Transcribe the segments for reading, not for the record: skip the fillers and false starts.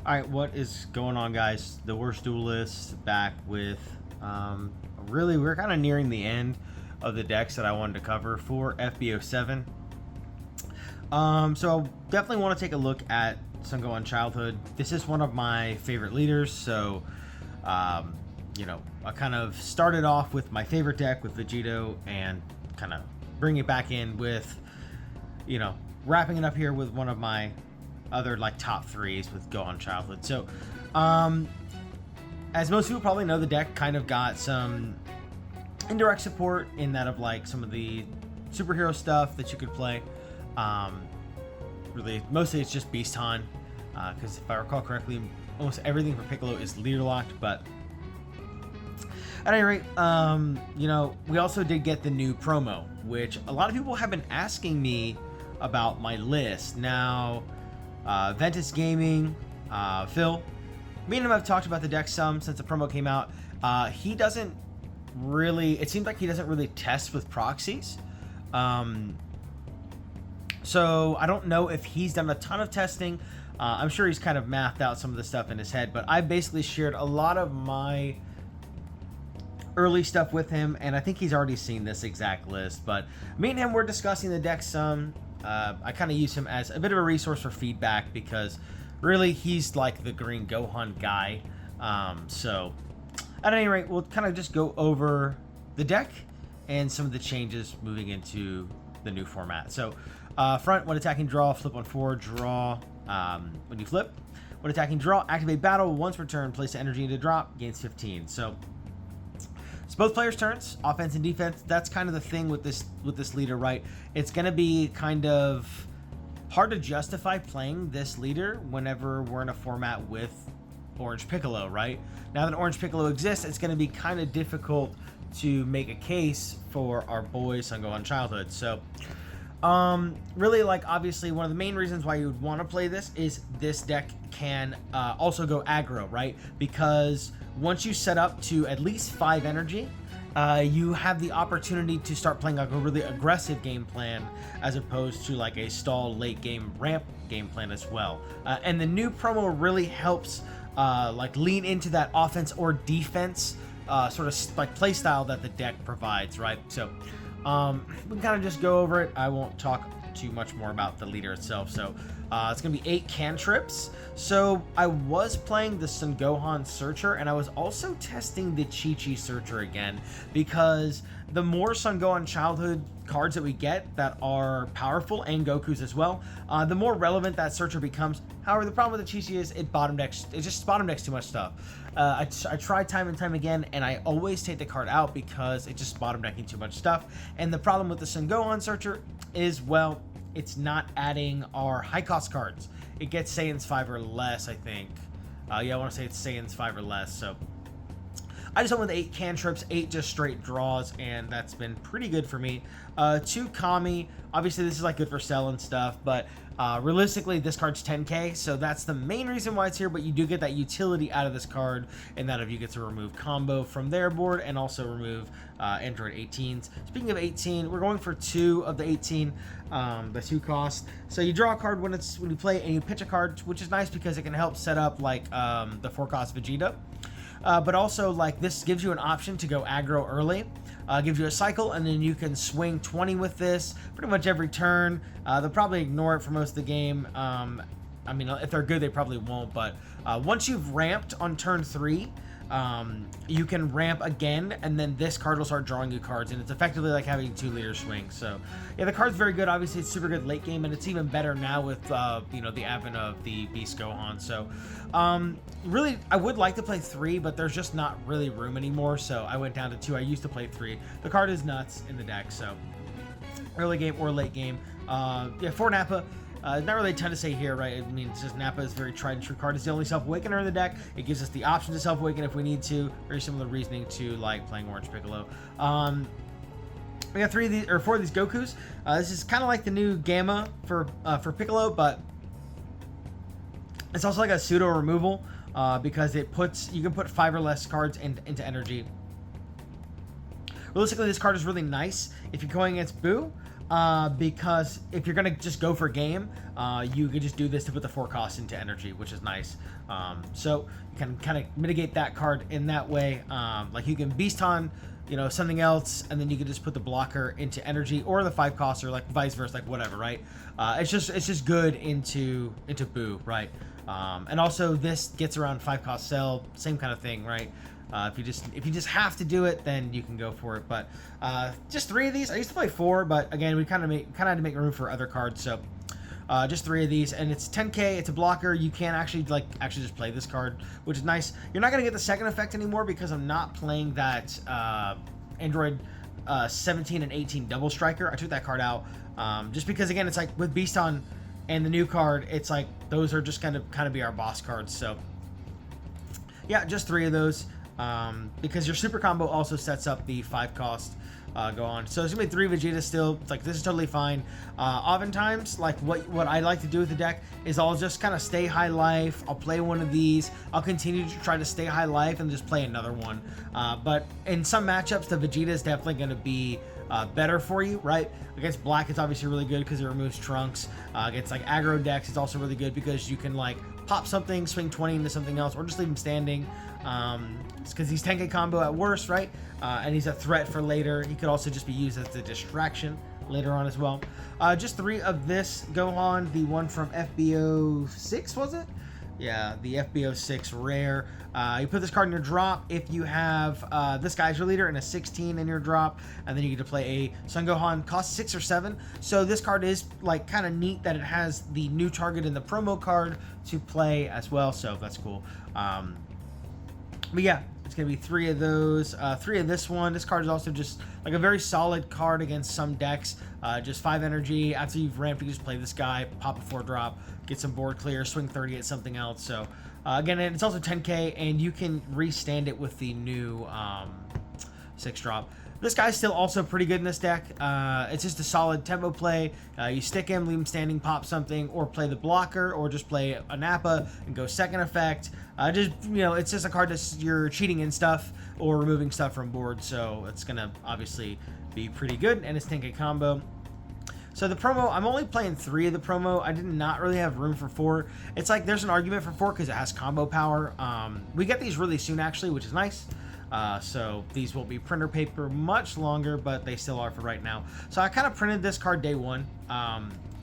Alright, what is going on, guys? The Worst Duelist back with, really, we're kind of nearing the end of the decks that I wanted to cover for FB07. So definitely want to take a look at Sun Gohan Childhood. This is one of my favorite leaders, so, you know, I kind of started off with my favorite deck with Vegito and kind of bring it back in with, you know, wrapping it up here with one of my other like top threes with Gohan Childhood. So as most people probably know, the deck kind of got some indirect support in that of like some of the superhero stuff that you could play. Really mostly it's just Beast Han, because if I recall correctly, almost everything for Piccolo is leader locked. But at any rate, you know, we also did get the new promo, which a lot of people have been asking me about my list. Now Ventus Gaming, Phil, me and him have talked about the deck some since the promo came out. He doesn't really, it seems like he doesn't really test with proxies. So I don't know if he's done a ton of testing. I'm sure he's kind of mathed out some of the stuff in his head, but I basically shared a lot of my early stuff with him, and I think he's already seen this exact list. But me and him were discussing the deck some. I kind of use him as a bit of a resource for feedback because really he's like the Green Gohan guy. So at any rate, we'll kind of just go over the deck and some of the changes moving into the new format. So front, when attacking, draw, flip on 4, draw. When you flip, when attacking, draw, activate battle, once per turn, place the energy into drop, gains 15. So it's both players' turns, offense and defense. That's kind of the thing with this leader, right? It's going to be kind of hard to justify playing this leader whenever we're in a format with Orange Piccolo, right? Now that Orange Piccolo exists, it's going to be kind of difficult to make a case for our boy Sun Gohan Childhood. So really, like, obviously one of the main reasons why you would want to play this is this deck can also go aggro, right? Because once you set up to at least 5 energy, you have the opportunity to start playing like a really aggressive game plan as opposed to like a stall late game ramp game plan as well. And the new promo really helps like lean into that offense or defense sort of like play style that the deck provides, right? So we can kind of just go over it. I won't talk too much more about the leader itself. So it's gonna be 8 cantrips. So I was playing the Sun Gohan Searcher, and I was also testing the Chi-Chi Searcher again, because the more Sun Gohan Childhood cards that we get that are powerful, and Goku's as well, the more relevant that Searcher becomes. However, the problem with the Chi-Chi is it just bottom decks too much stuff. I tried time and time again, and I always take the card out because it's just bottom decking too much stuff. And the problem with the Sun Gohan Searcher is, well, it's not adding our high cost cards. It gets Saiyans 5 or less, I think. Yeah, I want to say it's Saiyans 5 or less. So I just went with 8 cantrips, 8 just straight draws, and that's been pretty good for me. 2 Kami. Obviously, this is like good for sell and stuff, but realistically, this card's 10k, so that's the main reason why it's here. But you do get that utility out of this card, and that if you get to remove combo from their board and also remove Android 18s. Speaking of 18, we're going for 2 of the 18, the 2 cost. So you draw a card when you play, and you pitch a card, which is nice because it can help set up like the 4 cost Vegeta. But also, like, this gives you an option to go aggro early, gives you a cycle, and then you can swing 20 with this pretty much every turn. They'll probably ignore it for most of the game. I mean, if they're good, they probably won't, but once you've ramped on turn 3, you can ramp again, and then this card will start drawing you cards, and it's effectively like having 2 leader swings. So yeah, the card's very good. Obviously, it's super good late game, and it's even better now with you know, the advent of the Beast Gohan. So really, I would like to play 3, but there's just not really room anymore, so I went down to 2. I used to play 3. The card is nuts in the deck, so early game or late game. Yeah, for Nappa, not really a ton to say here, right? I mean, it's just Nappa is a very tried and true card. It's the only Self-Awakener in the deck. It gives us the option to Self-Awaken if we need to. Very similar reasoning to like playing Orange Piccolo. We got 4 of these Gokus. This is kind of like the new Gamma for Piccolo, but it's also like a pseudo removal because you can put 5 or less cards into energy. Realistically, this card is really nice if you're going against Boo. because if you're gonna just go for game, you could just do this to put the 4 costs into energy, which is nice. So you can kind of mitigate that card in that way. Like you can beast on, you know, something else, and then you can just put the blocker into energy or the 5 costs, or like vice versa, like whatever, right? It's just good into Boo, right? And also this gets around 5 cost cell, same kind of thing, right? If you just have to do it, then you can go for it. But just 3 of these. I used to play 4, but again, we kind of had to make room for other cards. So just 3 of these, and it's 10k. It's a blocker. You can actually just play this card, which is nice. You're not gonna get the second effect anymore because I'm not playing that Android 17 and 18 double striker. I took that card out just because, again, it's like with Beast on and the new card, it's like those are just gonna kind of be our boss cards. So yeah, just 3 of those. Because your super combo also sets up the 5 cost Gohan. So it's gonna be 3 Vegeta still. It's like, this is totally fine. Oftentimes, like what I like to do with the deck is I'll just kind of stay high life. I'll play one of these. I'll continue to try to stay high life and just play another one. But in some matchups, the Vegeta is definitely gonna be better for you, right? Against Black, it's obviously really good because it removes Trunks. Against like aggro decks, it's also really good because you can like pop something, swing 20 into something else, or just leave him standing. It's because he's 10k combo at worst, right? And he's a threat for later. He could also just be used as a distraction later on as well. Just 3 of this Gohan, the one from FB06, was it? Yeah, the FB06 rare. You put this card in your drop if you have this guy's your leader and a 16 in your drop, and then you get to play a Son Gohan, cost 6 or 7. So this card is like kind of neat that it has the new target in the promo card to play as well, so that's cool. But yeah, it's gonna be 3 of those, 3 of this one. This card is also just like a very solid card against some decks. Just 5 energy. After you've ramped, you just play this guy, pop a 4 drop, get some board clear, swing 30 at something else. So again, it's also 10k, and you can restand it with the new 6 drop. This guy's still also pretty good in this deck. It's just a solid tempo play. You stick him, leave him standing, pop something, or play the blocker, or just play a Nappa and go second effect. Just, you know, it's just a card that you're cheating in stuff or removing stuff from board, so it's gonna obviously be pretty good, and it's 10k combo. So the promo, I'm only playing 3 of the promo. I did not really have room for 4. It's like there's an argument for 4 because it has combo power. We get these really soon, actually, which is nice. So these will be printer paper much longer, but they still are for right now. So I kind of printed this card day 1.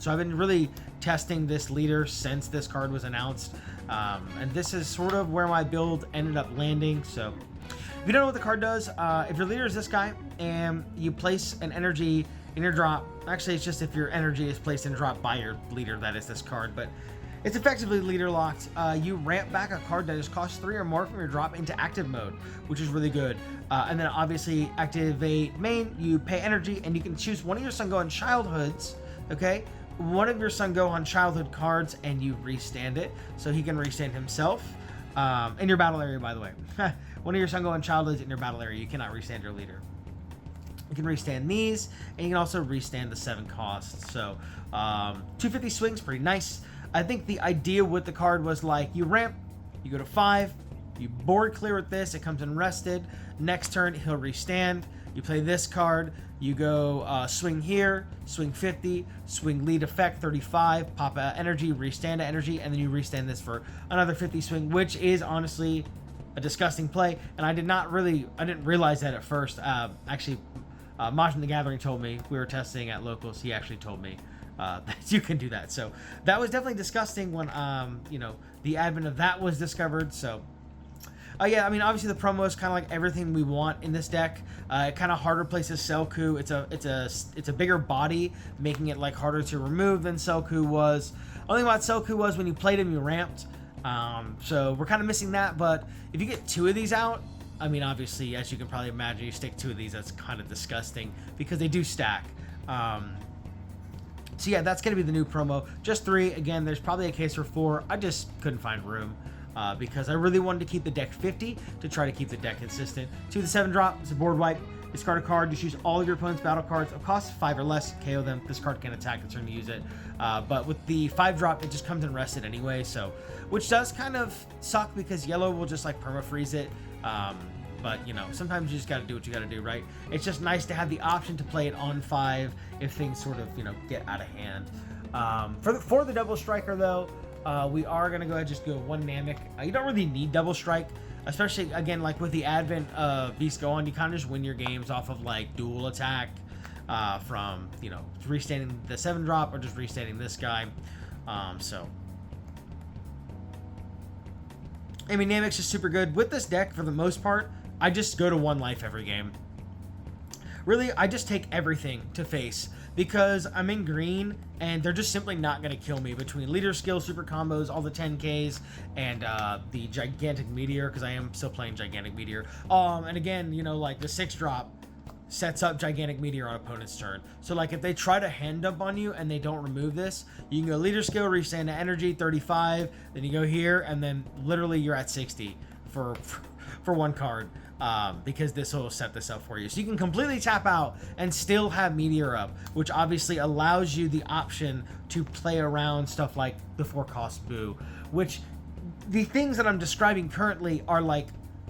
So I've been really testing this leader since this card was announced. And this is sort of where my build ended up landing. So if you don't know what the card does, if your leader is this guy and you place an energy in your drop, actually it's just if your energy is placed in drop by your leader, that is this card, but it's effectively leader locked. You ramp back a card that just costs 3 or more from your drop into active mode, which is really good. And then obviously activate main, you pay energy, and you can choose one of your Son Gohan childhoods, okay? One of your Son Gohan childhood cards, and you restand it, so he can restand himself. In your battle area, by the way. One of your Son Gohan childhoods in your battle area, you cannot restand your leader. You can restand these, and you can also restand the 7 costs. So 250 swings, pretty nice. I think the idea with the card was like, you ramp, you go to 5, you board clear with this, it comes in rested. Next turn, he'll restand. You play this card, you go swing here, swing 50, swing lead effect 35, pop energy, restand energy, and then you restand this for another 50 swing, which is honestly a disgusting play. And I didn't realize that at first. Actually, Majin the Gathering told me, we were testing at locals, he actually told me that you can do that. So that was definitely disgusting when you know, the advent of that was discovered. So yeah, I mean, obviously the promo is kind of like everything we want in this deck. It kind of harder places Selku. It's a bigger body, making it like harder to remove than Selku was. Only thing about Selku was when you played him, you ramped. So we're kind of missing that. But if you get 2 of these out, I mean, obviously, as you can probably imagine, you stick 2 of these, that's kind of disgusting because they do stack. So yeah, that's going to be the new promo. Just 3. Again, there's probably a case for 4. I just couldn't find room because I really wanted to keep the deck 50 to try to keep the deck consistent. 2 of the 7 drop. It's a board wipe. Discard a card. You choose all of your opponent's battle cards of cost 5 or less. KO them. This card can attack the turn you use it. But with the 5 drop, it just comes in rested anyway. So, which does kind of suck because yellow will just like perma freeze it. but, you know, sometimes you just got to do what you got to do, right? It's just nice to have the option to play it on 5 if things sort of, you know, get out of hand. For the double striker, though, we are going to go ahead and just go 1 Namek. You don't really need double strike, especially, again, like with the advent of Beast Gohan, you kind of just win your games off of, like, dual attack from, you know, restanding the 7-drop or just restanding this guy. So, I mean, Namek's just super good. With this deck, for the most part, I just go to 1 life every game. Really, I just take everything to face because I'm in green and they're just simply not going to kill me between leader skill, super combos, all the 10Ks, and the Gigantic Meteor, because I am still playing Gigantic Meteor. And again, you know, like the 6-drop sets up Gigantic Meteor on opponent's turn. So like if they try to hand dump on you and they don't remove this, you can go leader skill, restand to energy, 35, then you go here, and then literally you're at 60 for 1 card. Because this will set this up for you. So you can completely tap out and still have Meteor up, which obviously allows you the option to play around stuff like the 4-cost Boo, which the things that I'm describing currently are like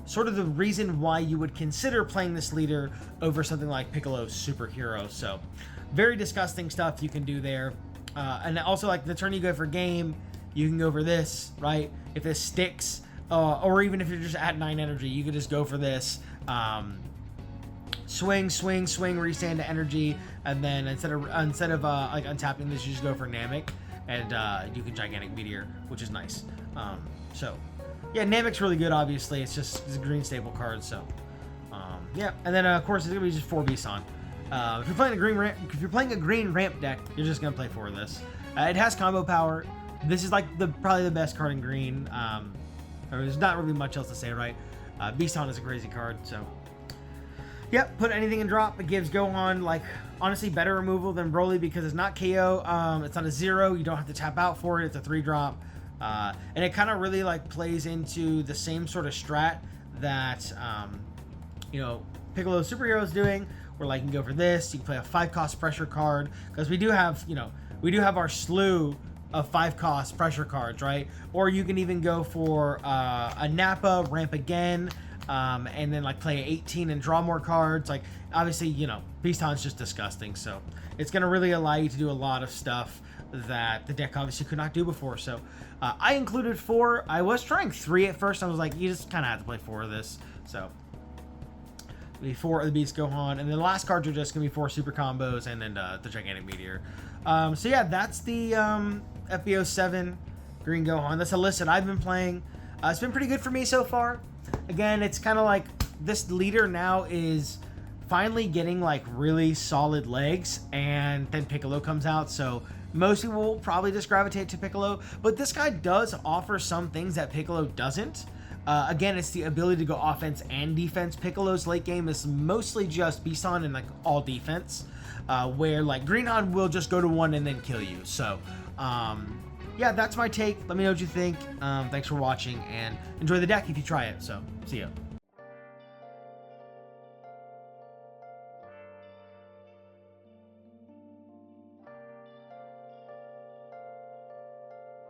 sort of the reason why you would consider playing this leader over something like Piccolo's Superhero. So very disgusting stuff you can do there. And also like the turn you go for game, you can go for this, right? If this sticks, or even if you're just at 9 energy, you could just go for this. Swing, restand to energy, and then instead of like untapping this, you just go for Namek, and you can Gigantic Meteor, which is nice. So yeah, Namek's really good. Obviously, it's a green staple card. So yeah, and then of course it's gonna be just 4 Beasts on. If you're playing a green ramp deck, you're just gonna play 4 of this. It has combo power. This is like probably the best card in green. There's not really much else to say, right? Beast On is a crazy card, so. Yep, put anything in drop. It gives Gohan, like, honestly, better removal than Broly because it's not KO. It's not a 0. You don't have to tap out for it. It's a 3-drop. And it kind of really, like, plays into the same sort of strat that, you know, Piccolo's Superhero is doing, where, like, you can go for this. You can play a 5-cost pressure card because we do have, you know, our slew of 5-cost pressure cards, right? Or you can even go for a Nappa, ramp again, and then like play 18 and draw more cards. Like obviously, you know, Beaston's just disgusting, so it's gonna really allow you to do a lot of stuff that the deck obviously could not do before. So I included 4. I was trying 3 at first. I was like, you just kind of have to play 4 of this. So the 4 of the Beast Gohan, and then the last cards are just gonna be 4 super combos, and then the Gigantic Meteor. So yeah, that's the FB07 Green Gohan. That's a list that I've been playing. It's been pretty good for me so far. Again, it's kind of like this leader now is finally getting like really solid legs, and then Piccolo comes out, so most people will probably just gravitate to Piccolo, but this guy does offer some things that Piccolo doesn't. Again, it's the ability to go offense and defense. Piccolo's late game is mostly just Beast On and like all defense, where like Green Han will just go to 1 and then kill you. So yeah, that's my take. Let me know what you think. Thanks for watching, and enjoy the deck if you try it. So see ya.